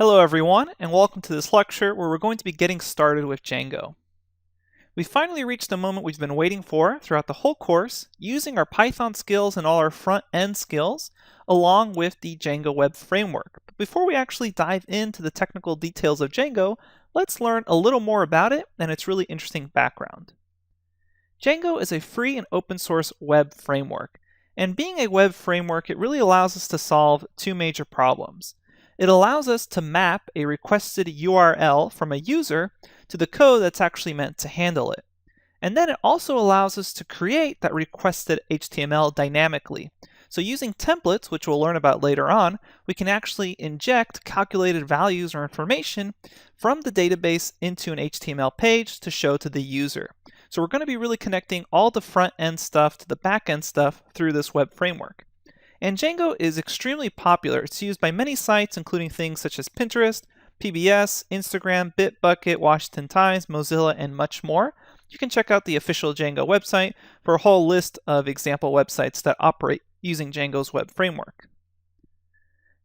Hello everyone, and welcome to this lecture where we're going to be getting started with Django. We finally reached the moment we've been waiting for throughout the whole course, using our Python skills and all our front-end skills, along with the Django web framework. But before we actually dive into the technical details of Django, let's learn a little more about it and its really interesting background. Django is a free and open source web framework, and being a web framework, it really allows us to solve two major problems. It allows us to map a requested URL from a user to the code that's actually meant to handle it. And then it also allows us to create that requested HTML dynamically. So using templates, which we'll learn about later on, we can actually inject calculated values or information from the database into an HTML page to show to the user. So we're going to be really connecting all the front-end stuff to the back-end stuff through this web framework. And Django is extremely popular. It's used by many sites, including things such as Pinterest, PBS, Instagram, Bitbucket, Washington Times, Mozilla, and much more. You can check out the official Django website for a whole list of example websites that operate using Django's web framework.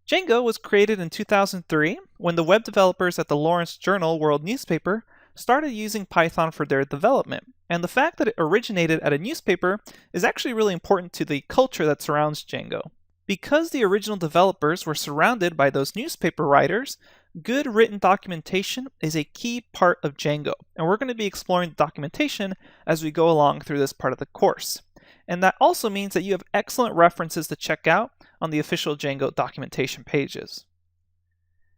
Django was created in 2003 when the web developers at the Lawrence Journal World newspaper started using Python for their development. And the fact that it originated at a newspaper is actually really important to the culture that surrounds Django. Because the original developers were surrounded by those newspaper writers, good written documentation is a key part of Django. And we're going to be exploring documentation as we go along through this part of the course. And that also means that you have excellent references to check out on the official Django documentation pages.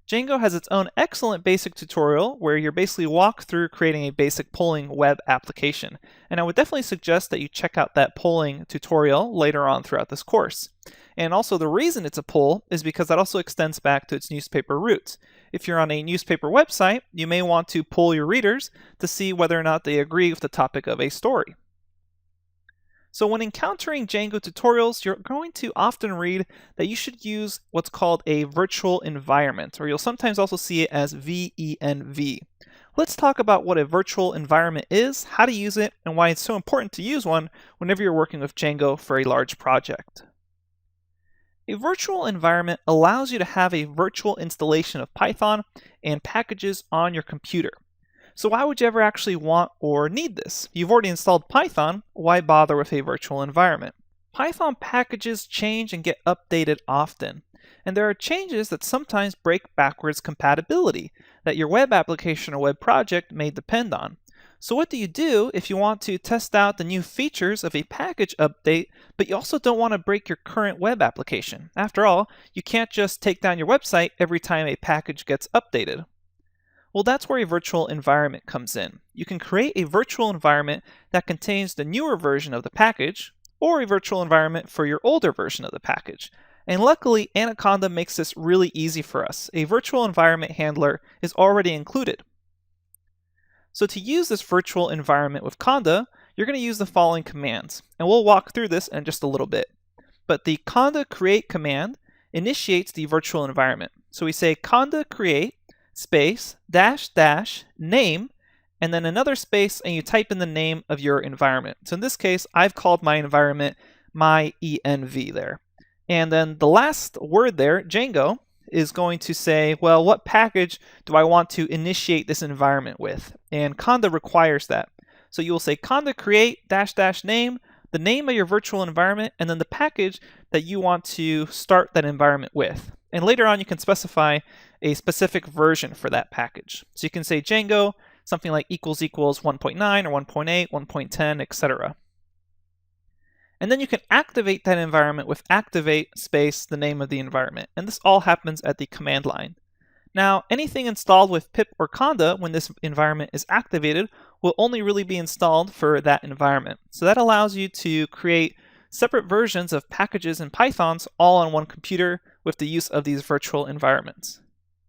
Django has its own excellent basic tutorial where you're basically walk through creating a basic polling web application. And I would definitely suggest that you check out that polling tutorial later on throughout this course. And also the reason it's a poll is because that also extends back to its newspaper roots. If you're on a newspaper website, you may want to poll your readers to see whether or not they agree with the topic of a story. So when encountering Django tutorials, you're going to often read that you should use what's called a virtual environment, or you'll sometimes also see it as VENV. Let's talk about what a virtual environment is, how to use it, and why it's so important to use one whenever you're working with Django for a large project. A virtual environment allows you to have a virtual installation of Python and packages on your computer. So why would you ever actually want or need this? You've already installed Python, why bother with a virtual environment? Python packages change and get updated often, and there are changes that sometimes break backwards compatibility that your web application or web project may depend on. So what do you do if you want to test out the new features of a package update, but you also don't want to break your current web application? After all, you can't just take down your website every time a package gets updated. Well, that's where a virtual environment comes in. You can create a virtual environment that contains the newer version of the package, or a virtual environment for your older version of the package. And luckily, Anaconda makes this really easy for us. A virtual environment handler is already included. So to use this virtual environment with Conda, you're going to use the following commands. And we'll walk through this in just a little bit. But the conda create command initiates the virtual environment. So we say conda create space, dash, dash, name, and then another space, and you type in the name of your environment. So in this case, I've called my environment my env there. And then the last word there, Django, is going to say, well, what package do I want to initiate this environment with? And conda requires that. So you will say conda create dash dash name, the name of your virtual environment, and then the package that you want to start that environment with. And later on, you can specify a specific version for that package. So you can say Django, something like equals equals 1.9 or 1.8, 1.10, etc. And then you can activate that environment with activate space the name of the environment. And this all happens at the command line. Now, anything installed with pip or conda when this environment is activated will only really be installed for that environment. So that allows you to create separate versions of packages and Pythons all on one computer with the use of these virtual environments.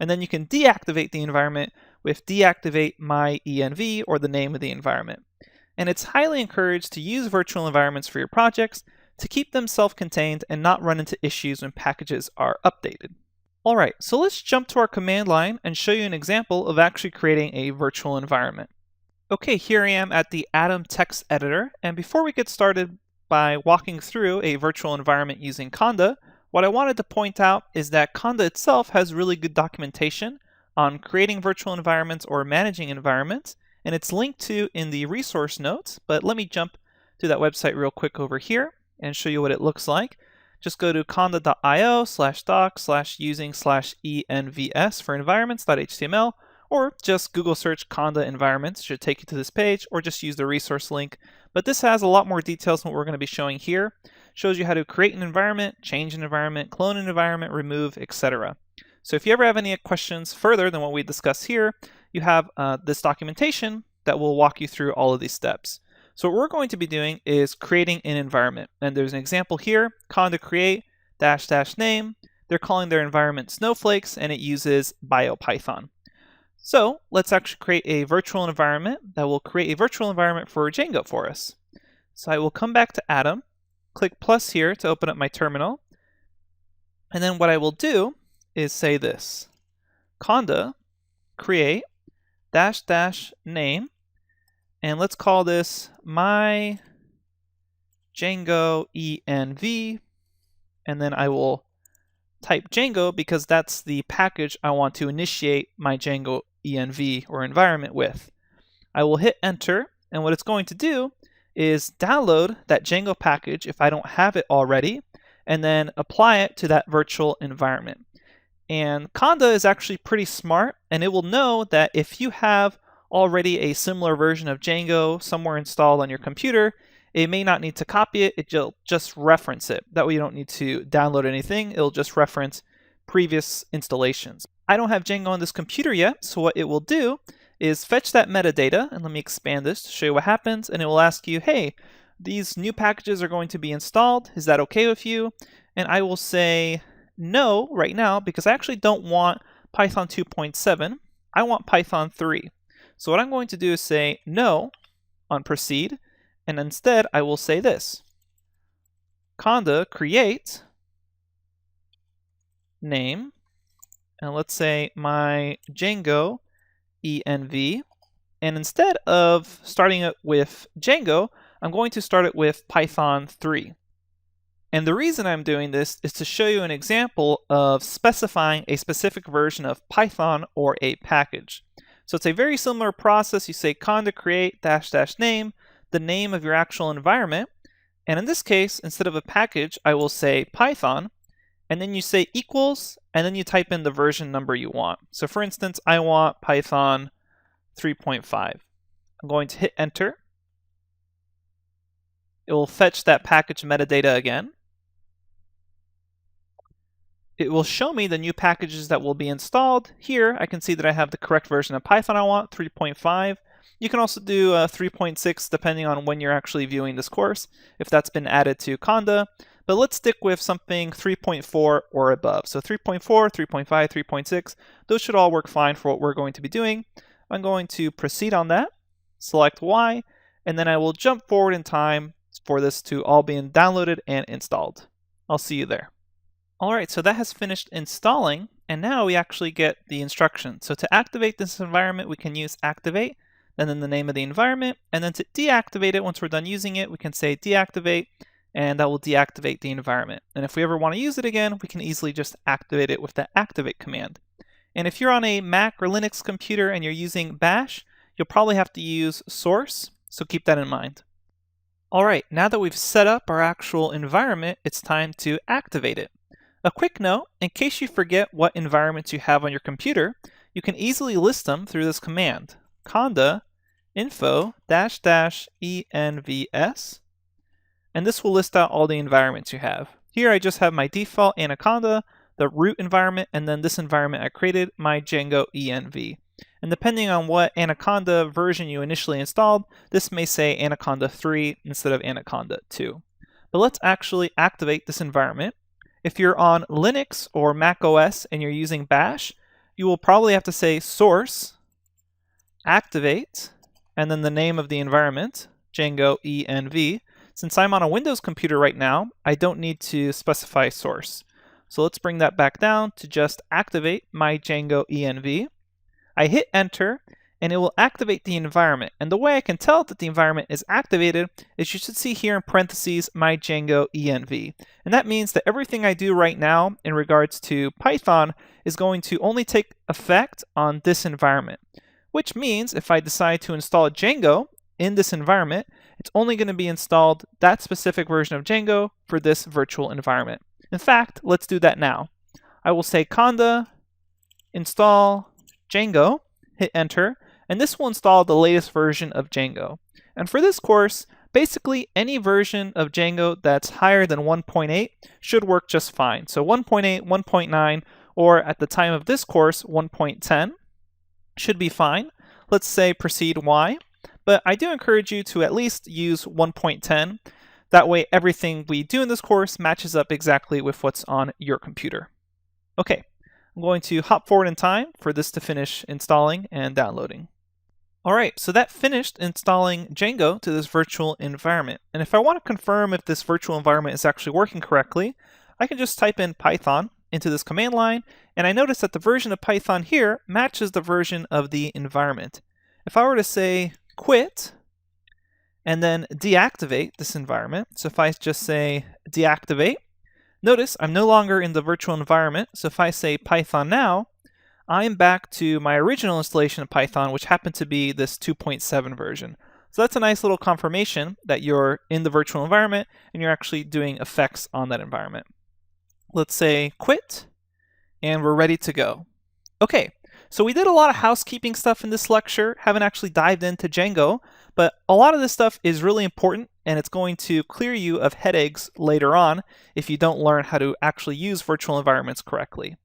And then you can deactivate the environment with deactivate my env or the name of the environment. And it's highly encouraged to use virtual environments for your projects to keep them self-contained and not run into issues when packages are updated. Alright, so let's jump to our command line and show you an example of actually creating a virtual environment. Okay, here I am at the Atom text editor, and before we get started by walking through a virtual environment using Conda, What I wanted to point out is that Conda itself has really good documentation on creating virtual environments or managing environments, and it's linked to in the resource notes, but let me jump to that website real quick over here and show you what it looks like. Just go to conda.io/doc/using/envs for environments.html, or just Google search Conda environments, should take you to this page, or just use the resource link. But this has a lot more details than what we're going to be showing here. Shows you how to create an environment, change an environment, clone an environment, remove, etc. So if you ever have any questions further than what we discuss here, you have this documentation that will walk you through all of these steps. So what we're going to be doing is creating an environment. And there's an example here, conda create --name. They're calling their environment snowflakes, and it uses BioPython. So let's actually create a virtual environment that will create a virtual environment for Django for us. So I will come back to Atom, click plus here to open up my terminal. And then what I will do is say this, conda create --name. And let's call this my Django env, and then I will type Django because that's the package I want to initiate my Django env or environment with. I will hit enter, and what it's going to do is download that Django package if I don't have it already, and then apply it to that virtual environment. And Conda is actually pretty smart, and it will know that if you have already a similar version of Django somewhere installed on your computer, it may not need to copy it, it'll just reference it. That way you don't need to download anything, it'll just reference previous installations. I don't have Django on this computer yet, so what it will do is fetch that metadata, and let me expand this to show you what happens, and it will ask you, hey, these new packages are going to be installed, is that okay with you? And I will say no right now because I actually don't want Python 2.7, I want Python 3. So what I'm going to do is say no on proceed, and instead I will say this, conda create name, and let's say my Django env, and instead of starting it with Django, I'm going to start it with Python 3. And the reason I'm doing this is to show you an example of specifying a specific version of Python or a package. So it's a very similar process. You say conda create --name, the name of your actual environment. And in this case, instead of a package, I will say Python, and then you say equals, and then you type in the version number you want. So for instance, I want Python 3.5. I'm going to hit enter. It will fetch that package metadata again. It will show me the new packages that will be installed. Here, I can see that I have the correct version of Python I want, 3.5. You can also do 3.6 depending on when you're actually viewing this course, if that's been added to Conda. But let's stick with something 3.4 or above. So 3.4, 3.5, 3.6, those should all work fine for what we're going to be doing. I'm going to proceed on that, select Y, and then I will jump forward in time for this to all be downloaded and installed. I'll see you there. Alright, so that has finished installing, and now we actually get the instructions. So to activate this environment, we can use activate, and then the name of the environment, and then to deactivate it, once we're done using it, we can say deactivate, and that will deactivate the environment. And if we ever want to use it again, we can easily just activate it with the activate command. And if you're on a Mac or Linux computer and you're using Bash, you'll probably have to use source, so keep that in mind. Alright, now that we've set up our actual environment, it's time to activate it. A quick note, in case you forget what environments you have on your computer, you can easily list them through this command, conda info --envs, and this will list out all the environments you have. Here I just have my default Anaconda, the root environment, and then this environment I created, my Django env. And depending on what Anaconda version you initially installed, this may say Anaconda 3 instead of Anaconda 2. But let's actually activate this environment. If you're on Linux or Mac OS and you're using Bash, you will probably have to say source, activate, and then the name of the environment, Django env. Since I'm on a Windows computer right now, I don't need to specify source. So let's bring that back down to just activate my Django env. I hit enter, and it will activate the environment. And the way I can tell that the environment is activated is you should see here in parentheses my Django env. And that means that everything I do right now in regards to Python is going to only take effect on this environment. Which means if I decide to install Django in this environment, it's only going to be installed that specific version of Django for this virtual environment. In fact, let's do that now. I will say conda install Django, hit enter, and this will install the latest version of Django. And for this course, basically any version of Django that's higher than 1.8 should work just fine. So 1.8, 1.9, or at the time of this course, 1.10 should be fine. Let's say proceed Y, but I do encourage you to at least use 1.10. That way everything we do in this course matches up exactly with what's on your computer. Okay, I'm going to hop forward in time for this to finish installing and downloading. Alright, so that finished installing Django to this virtual environment. And if I want to confirm if this virtual environment is actually working correctly, I can just type in Python into this command line, and I notice that the version of Python here matches the version of the environment. If I were to say quit and then deactivate this environment, so if I just say deactivate, notice I'm no longer in the virtual environment, so if I say Python now, I'm back to my original installation of Python, which happened to be this 2.7 version. So that's a nice little confirmation that you're in the virtual environment and you're actually doing effects on that environment. Let's say quit, and we're ready to go. Okay, so we did a lot of housekeeping stuff in this lecture, haven't actually dived into Django, but a lot of this stuff is really important and it's going to clear you of headaches later on if you don't learn how to actually use virtual environments correctly.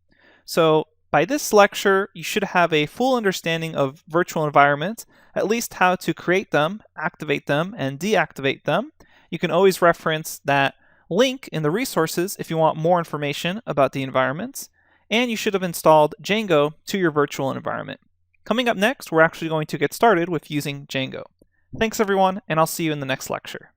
So by this lecture, you should have a full understanding of virtual environments, at least how to create them, activate them, and deactivate them. You can always reference that link in the resources if you want more information about the environments, and you should have installed Django to your virtual environment. Coming up next, we're actually going to get started with using Django. Thanks everyone, and I'll see you in the next lecture.